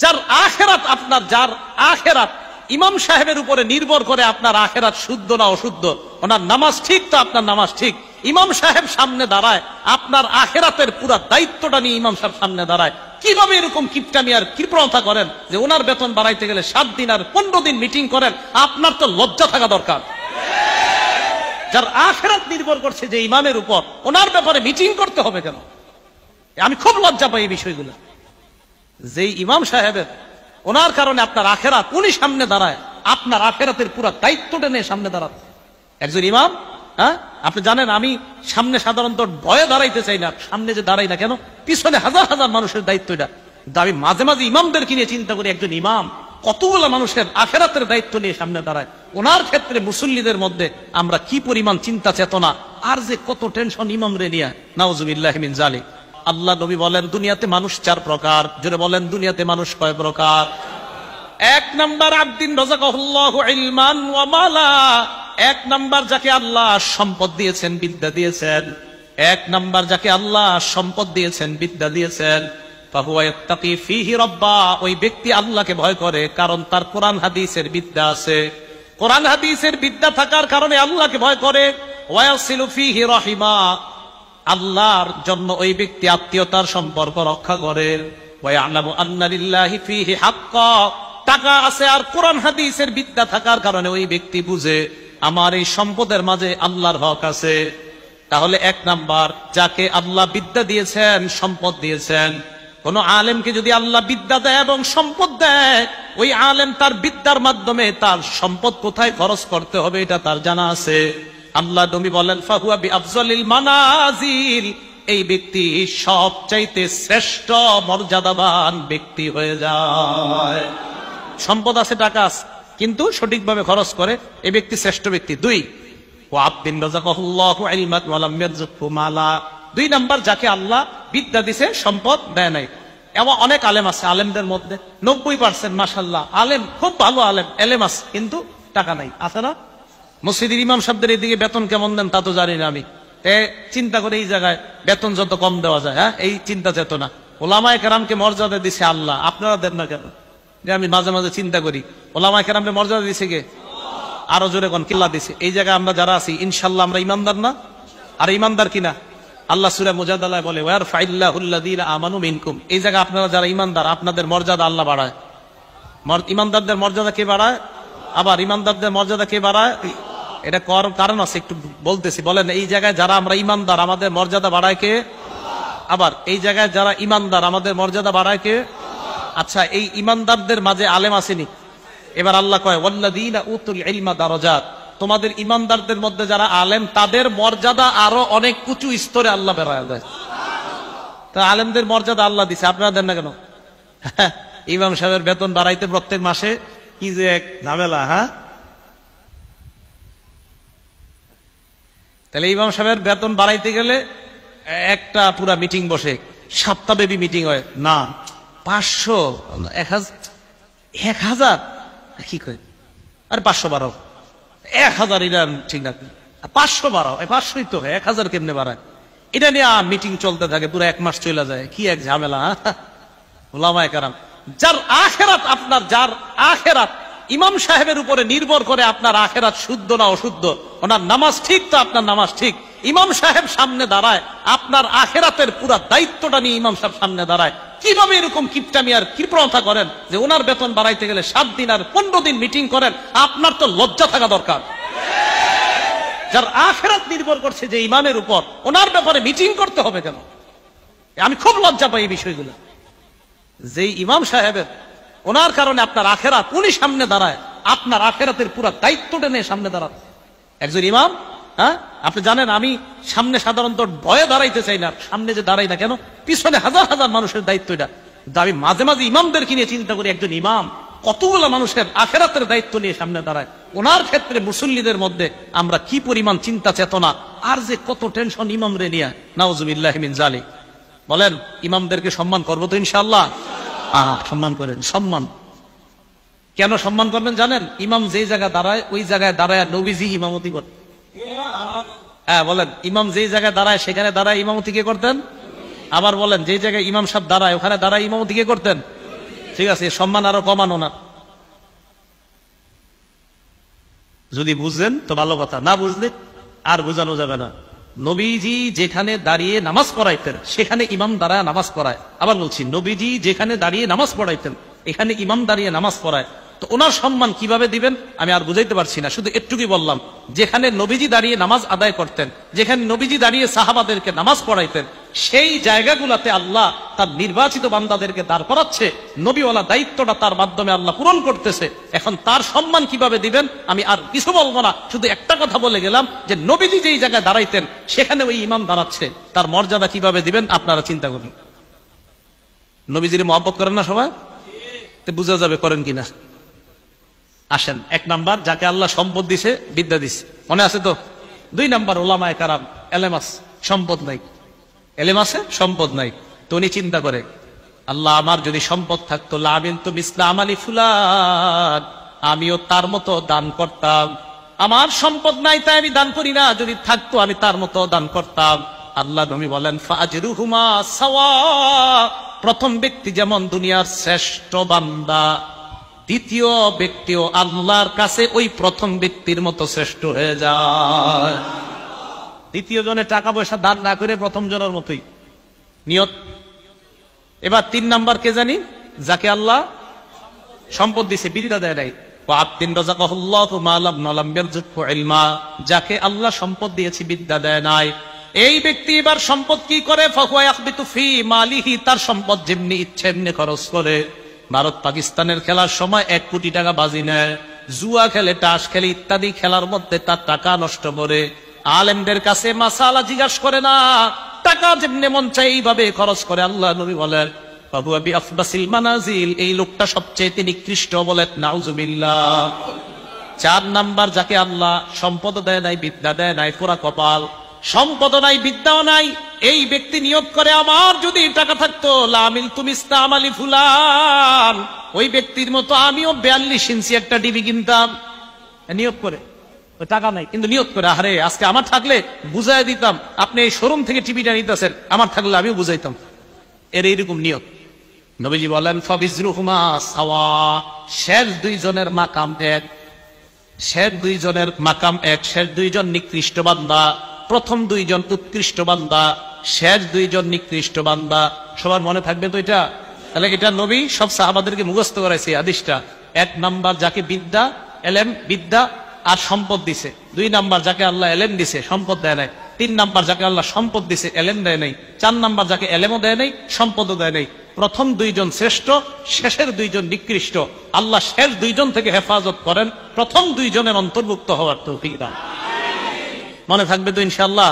যার আখেরাত আপনার, যার আখেরাত ইমাম সাহেবের উপরে নির্ভর করে আপনার আখেরাত শুদ্ধ না অশুদ্ধ, ওনার নামাজ ঠিক তো আপনার নামাজ ঠিক, ইমাম সাহেব সামনে দাঁড়ায়, আপনার আখেরাতের পুরা দায়িত্বটা নিয়ে ইমাম সাহেব সামনে দাঁড়ায়, কিভাবে এরকম কিপটামি আর কৃপণতা করেন যে ওনার বেতন বাড়াইতে গেলে 7 দিন আর 15 দিন মিটিং করেন? আপনার তো লজ্জা থাকা দরকার। যার আখেরাত নির্ভর করছে যে ইমামের উপর, ওনার ব্যাপারে মিটিং করতে হবে কেন? আমি খুব লজ্জা পাই এই বিষয়গুলো। যে ইমাম সাহেবের, ওনার কারণে আপনার আখেরাত, উনি সামনে দাঁড়ায়, আপনার আখেরাতের পুরো দায়িত্বটা নিয়ে সামনে দাঁড়ান একজন ইমাম। হ্যাঁ, আপনি জানেন আমি সামনে সাধারণত ভয়ে দাঁড়াইতে চাই না, সামনে যে দাঁড়াই না কেন, পিছনে হাজার হাজার মানুষের দায়িত্ব এটা। কিন্তু আমি মাঝে মাঝে ইমামদেরকে নিয়ে চিন্তা করি, একজন ইমাম কতগুলো মানুষের আখেরাতের দায়িত্ব নিয়ে সামনে দাঁড়ায়, ওনার ক্ষেত্রে মুসল্লিদের মধ্যে আমরা কি পরিমাণ চিন্তা চেতনা আর যে কত টেনশন ইমাম রে নিয়ে, নাউজুবিল্লাহি মিন যালিক। আল্লাহ নবী বলেন দুনিয়াতে মানুষ 4 প্রকার। জোরে বলেন দুনিয়াতে মানুষ কয় প্রকার? 1 নাম্বার আব্দিন রাযাকাহুল্লাহু ইলমান ওয়া মালা। 1 নাম্বার যাকে আল্লাহ সম্পদ দিয়েছেন, বিদ্যা দিয়েছেন। 1 নাম্বার যাকে আল্লাহ সম্পদ দিয়েছেন, বিদ্যা দিয়েছেন, ফাহুয়া ইয়াত্তাকি ফীহি রাব্বা। ওই ব্যক্তি আল্লাহকে ভয় করে, কারণ তার কোরআন হাদিসের বিদ্যা আছে। কোরআন হাদিসের বিদ্যা থাকার কারণে আল্লাহকে ভয় করে। ওয়া ইয়াসিলু ফীহি রাহিমা। আল্লাহর জন্য ওই ব্যক্তি আত্মীয়তার সম্পর্ক রক্ষা করে। ওয়া ইয়ালামু আন্না লিল্লাহি ফীহি হাক্কা। টাকা আছে আর কোরআন হাদিসের বিদ্যা থাকার কারণে ওই ব্যক্তি বুঝে আমার এই সম্পদের মাঝে আল্লাহর হক আছে। তাহলে 1 নাম্বার, যাকে আল্লাহ বিদ্যা দিয়েছেন, সম্পদ দিয়েছেন। কোন আলেমকে যদি আল্লাহ বিদ্যা দেয় এবং সম্পদ দেয়, ওই আলেম তার বিদ্যার মাধ্যমে তার সম্পদ কোথায় খরচ করতে হবে এটা তার জানা আছে। আল্লাহ নবী বলেন ফাহুয়া বিআফজালিল মানাজিল। এই ব্যক্তি সবচাইতে শ্রেষ্ঠ মর্যাদাবান ব্যক্তি হয়ে যায়। সম্পদ আছে, টাকা আছে, কিন্তু সঠিকভাবে খরচ করে, এই ব্যক্তি শ্রেষ্ঠ ব্যক্তি। 2 ওয়া আব্দিন রাযাকাহুল্লাহু ইলমান ওয়া লাম ইয়ারযুকহু মালা। 2 নাম্বার, যাকে আল্লাহ বিদ্যা দিয়েছে, সম্পদ দেয় নাই। এমন অনেক আলেম আছে, আলেমদের মধ্যে 90% মাশাআল্লাহ আলেম, খুব ভালো আলেম, এলেম আছে, কিন্তু টাকা নাই। আছে না? মসজিদের ইমাম সাহেবদের এইদিকে বেতন কেমন দেন তা তো জানি না আমি। চিন্তা করে এই জায়গায় বেতন যত কম দেওয়া যায়, হ্যাঁ, এই চিন্তা চেতনা। ওলামায়ে কেরামকে মর্যাদা দিছে আল্লাহ, আপনারা দেন না কেন? আমি মাঝে মাঝে চিন্তা করি, ওলামায়ে কেরামকে মর্যাদা দিছে কে? আরো জোরে কোন কিল্লা দিছে। এই জায়গায় আমরা যারা আছি ইনশাআল্লাহ আমরা ইমানদার না? আর ইমানদার কিনা? আল্লাহ সূরা মুজাদালায় বলে ওয়ারফাইল্লাহুল্লাযীনা আমানু মিনকুম। এই জায়গায় আপনারা যারা ইমানদার, আপনাদের মর্যাদা আল্লাহ বাড়ায়। ইমানদারদের মর্যাদা কে বাড়ায়? আবার ইমানদারদের মর্যাদা কে বাড়ায়? এটা কারণ আছে, একটু বলতেছি। বলেন, এই জায়গায় যারা আমরা ইমানদার, আমাদের মর্যাদা বাড়ায় কে? আবার এই জায়গায় যারা ইমানদার, আমাদের মর্যাদা বাড়ায় কে? আচ্ছা, এই ইমানদারদের মাঝে আলেম আসেনি? এবার আল্লাহ কয় ওয়াল্লাযীনা উতুল ইলমা দারাজাত। তোমাদের ইমানদারদের মধ্যে যারা আলেম, তাদের মর্যাদা আরো অনেক উঁচু স্তরে আল্লাহ বেড়ায় দেয়। তা আলেমদের মর্যাদা আল্লাহ দিছে, আপনারা দেন না কেন? ইমাম সাহেবের বেতন বাড়াইতে প্রত্যেক মাসে কি যে এক ঝামেলা। হ্যাঁ, তাহলে ইমাম সাহেবের বেতন বাড়াইতে গেলে একটা পুরা মিটিং বসে, সপ্তাহব্যাপী মিটিং হয় না। 500, 1000 কি কয়? আরে 500 বাড়াও, 1000 এটা ঠিক না, 500 বাড়াও, 500ই তো হয়, 1000 কেমনে বাড়ায়? এটা নিয়ে মিটিং চলতে থাকে, পুরো 1 মাস চলে যায়। কি এক ঝামেলা। ওলামায়ে কেরাম, যার আখেরাত আপনার, যার আখেরাত ইমাম সাহেবের উপরে নির্ভর করে আপনার আখেরাত শুদ্ধ না অশুদ্ধ, ওনার নামাজ ঠিক তো আপনার নামাজ ঠিক, ইমাম সাহেব সামনে দাঁড়ায়, আপনার আখেরাতের পুরা দায়িত্বটা নিয়ে ইমাম সাহেব সামনে দাঁড়ায়, কিভাবে এরকম কিপটামি আর কৃপণতা করেন যে ওনার বেতন বাড়াইতে গেলে 7 দিন আর 15 দিন মিটিং করেন? আপনার তো লজ্জা থাকা দরকার। যার আখেরাত নির্ভর করছে যে ইমামের উপর, ওনার ব্যাপারে মিটিং করতে হবে কেন? আমি খুব লজ্জা পাই এই বিষয়গুলো। যে ইমাম সাহেবের, ওনার কারণে আপনার আখেরাত, উনি সামনে দাঁড়ায়, আপনার আখেরাতের পুরো দায়িত্বটা নিয়ে সামনে দাঁড়ান একজন ইমাম। হ্যাঁ, আপনি জানেন আমি সামনে সাধারণত ভয়ে দাঁড়াইতে চাই না, সামনে যে দাঁড়াই না কেন, পিছনে হাজার হাজার মানুষের দায়িত্ব এটা। কিন্তু আমি মাঝে মাঝে ইমামদেরকে নিয়ে চিন্তা করি, একজন ইমাম কতগুলো মানুষের আখেরাতের দায়িত্ব নিয়ে সামনে দাঁড়ায়, ওনার ক্ষেত্রে মুসল্লিদের মধ্যে আমরা কি পরিমাণ চিন্তা চেতনা আর যে কত টেনশন ইমাম রে নিয়ে, নাউজুবিল্লাহি মিন যালিক। বলেন, ইমামদেরকে সম্মান করবো তো ইনশাআল্লাহ? সম্মান করেন। সম্মান কেন সম্মান করবেন জানেন? ইমাম যেই জায়গায় দাঁড়ায়, ওই জায়গায় দাঁড়ায় নবীজি ইমামতি করতেন। হ্যাঁ, বলেন, ইমাম যেই জায়গায় দাঁড়ায় সেখানে দাঁড়ায় ইমামতি কে করতেন? আবার বলেন, যেই জায়গায় ইমাম সাহেব দাঁড়ায় ওখানে দাঁড়ায় ইমামতি কে করতেন? ঠিক আছে, সম্মান আরো কমানো না। যদি বুঝলেন তো ভালো কথা, না বুঝলে আর বোঝানো যাবে না। নবীজি যেখানে দাঁড়িয়ে নামাজ পড়াইতেন সেখানে ইমাম দাঁড়ায় নামাজ পড়ায়। আবার বলছি, নবীজি যেখানে দাঁড়িয়ে নামাজ পড়াইতেন এখানে ইমাম দাঁড়িয়ে নামাজ পড়ায়। তো ওনার সম্মান কিভাবে দিবেন আমি আর বুঝাইতে পারছি না, শুধু একটুকুই বললাম। যেখানে নবীজি দাঁড়িয়ে নামাজ আদায় করতেন, যেখানে নবীজি দাঁড়িয়ে সাহাবাদেরকে নামাজ পড়াইতেন, সেই জায়গাগুলোতে আল্লাহ তার নির্বাচিত বান্দাদেরকে দাঁড় করাচ্ছে। নবীওয়ালা দায়িত্বটা তার মাধ্যমে আল্লাহ পূরণ করতেছে। এখন তার সম্মান কিভাবে দিবেন আমি আর কিছু বলবো না, শুধু একটা কথা বলে গেলাম যে নবীজি যেই জায়গায় দাঁড়াইতেন সেখানে ওই ইমাম দাঁড়াচ্ছে, তার মর্যাদা কিভাবে দিবেন আপনারা চিন্তা করুন। নবীজির মহব্বত করেন না সবাই? বুঝা যাবে করেন কিনা। আসেন, 1 নাম্বার যাকে আল্লাহ সম্পদ দিছে, বিদ্যা দিছে, মনে আছে তো? 2 নাম্বার ওলামায়ে কেরাম, এলেম আছে, সম্পদ নাই। এলেম আছে, সম্পদ নাই। তো উনি চিন্তা করে, আল্লাহ আমার যদি সম্পদ থাকতো, লামিন তো মিসলা আমালি ফুলান, আমিও তার মতো দান করতাম। আমার সম্পদ নাই তাই আমি দান করি না, যদি থাকতো আমি তার মতো দান করতাম। আল্লাহ নবী বলেন ফাজরুহুমা সাওয়া, প্রথম ব্যক্তি যেমন দুনিয়ার শ্রেষ্ঠ বান্দা, দ্বিতীয় ব্যক্তিও আল্লাহর কাছে ওই প্রথম ব্যক্তির মতো শ্রেষ্ঠ হয়ে যায়। দ্বিতীয় জনের টাকা পয়সা দান না করে প্রথম জনের মতোই নিয়ত। এবার 3 নাম্বার কে জানি? যাকে আল্লাহ সম্পদ দিছে, বিদ্যা দেয় নাই। যাকে আল্লাহ সম্পদ দিয়েছে, বিদ্যা দেয় নাই, এই ব্যক্তি এবার সম্পদ কি করে? তার সম্পদ যেমনি ইচ্ছে এমনি খরচ করে। ভারত পাকিস্তানের খেলার সময় 1 কোটি টাকা বাজি নেয়, জুয়া খেলে, টাস খেলে, ইত্যাদি খেলার মধ্যে তার টাকা নষ্ট করে। আলেমদের কাছে মাসালা জিজ্ঞাসা করে না, টাকা যেমনি মন চাই এইভাবে খরচ করে। আল্লাহ নবী বলেন এই লোকটা সবচেয়ে নিকৃষ্ট, বলেন নাউজুবিল্লাহ। 4 নাম্বার যাকে আল্লাহ সম্পদ দেয় নাই, বিদ্যা দেয় নাই, পুরা কপাল, সম্পদ নাই, বিদ্যাও নাই, এই ব্যক্তি নিয়োগ করে আমার যদি টাকা থাকতো লামিল তুমি ইস্তামালি ফুলান, ওই ব্যক্তির মতো আমিও 42 ইঞ্চি একটা টিভি কিনতাম। নিয়োগ করে, ওই টাকা নাই কিন্তু নিয়োগ করে, আরে আজকে আমার থাকলে বুঝাই দিতাম, আপনি এই শোরুম থেকে টিভিটা নিতেছেন, আমার থাকলে আমিও বুঝাইতাম। এর এইরকম নিয়োগ। নবীজি বলেন ফাবিজরুহুমা সাওয়া, শেষ 2 জনের মাকাম এক, শেষ 2 জনের মাকাম এক। শেষ 2 জন নিকৃষ্ট বান্দা, প্রথম 2 জন উৎকৃষ্ট বান্দা, শেষ 2 জন নিকৃষ্ট বান্দা। সবার মনে থাকবে তো এটা? তাহলে এটা নবী সব সাহাবাদেরকে মুখস্থ করাইছে হাদিসটা। 1 নাম্বার যাকে বিদ্যা, এলেম, বিদ্যা আর সম্পদ দিছে। 2 নাম্বার যাকে আল্লাহ এলেম দিছে, সম্পদ দেয় নাই। 3 নাম্বার যাকে আল্লাহ সম্পদ দিছে, এলেম দেয় নাই। 4 নাম্বার যাকে এলেমও দেয় নাই, সম্পদও দেয় নাই। প্রথম 2 জন শ্রেষ্ঠ, শেষের 2 জন নিকৃষ্ট। আল্লাহ শেষ 2 জন থেকে হেফাজত করেন, প্রথম 2 জনের অন্তর্ভুক্ত হওয়ার তৌফিক দান। মনে থাকবে তো ইনশাআল্লাহ?